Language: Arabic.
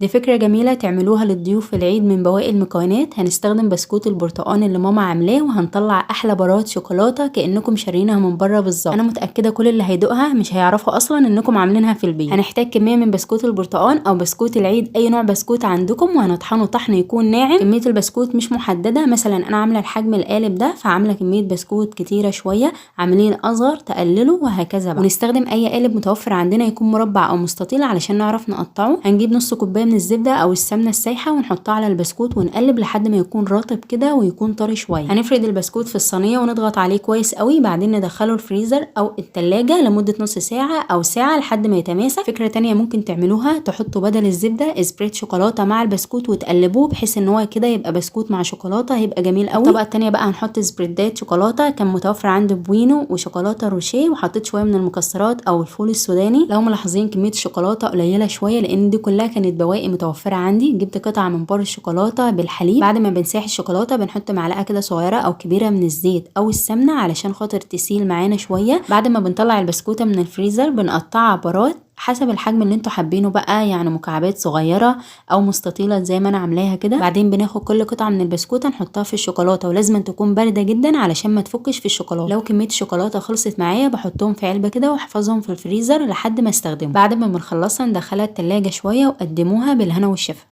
دي فكرة جميلة تعملوها للضيوف في العيد. من بواقي المكونات هنستخدم بسكوت البرتقال اللي ماما عاملاه، وهنطلع احلى براءة شوكولاتة كأنكم شارينها من بره بالظبط. انا متأكدة كل اللي هيدوقها مش هيعرفوا اصلا انكم عاملينها في البيت. هنحتاج كمية من بسكوت البرتقال او بسكوت العيد، اي نوع بسكوت عندكم، وهنطحنه طحن يكون ناعم. كمية البسكوت مش محددة، مثلا انا عاملة الحجم القالب ده فعاملة كمية بسكوت كتيرة شوية، عاملين اصغر تقللوا وهكذا بقى. ونستخدم اي قالب متوفر عندنا يكون مربع او مستطيل علشان نعرف نقطعه. هنجيب نص كوباية من الزبدة او السمنة السايحة ونحطها على البسكوت ونقلب لحد ما يكون رطب كده ويكون طري شوية. هنفرد البسكوت في الصينية ونضغط عليه كويس قوي، بعدين ندخله الفريزر او التلاجة لمدة نص ساعة او ساعة لحد ما يتماسك. فكرة تانية ممكن تعملوها، تحطوا بدل الزبدة اسبريت شوكولاتة مع البسكوت وتقلبوه بحيث ان هو كده يبقى بسكوت مع شوكولاتة، هيبقى جميل قوي. الطبقة التانية بقى هنحط سبريدات شوكولاتة، كان متوفر عندي بوينو وشوكولاتة روشيه، وحطيت شوية من المكسرات او الفول السوداني. لو ملاحظين كمية الشوكولاتة قليلة شوية لان دي كلها كانت بواقي متوفرة عندي. جبت قطعة من بار الشوكولاتة بالحليب، بعد ما بنسيح الشوكولاتة بنحط معلقة كده صغيرة او كبيرة من الزيت او السمنة علشان خاطر تسيل معانا شوية. بعد ما بنطلع البسكوتة من الفريزر بنقطعها برات حسب الحجم اللي انتوا حابينه بقى، يعني مكعبات صغيره او مستطيله زي ما انا عاملاها كده. بعدين بناخد كل قطعه من البسكوته نحطها في الشوكولاته، ولازم تكون بارده جدا علشان ما تفكش في الشوكولاته. لو كميه الشوكولاته خلصت معايا بحطهم في علبه كده واحفظهم في الفريزر لحد ما استخدمهم. بعد ما بنخلصها ندخلها التلاجة شويه وقدموها بالهنا والشفا.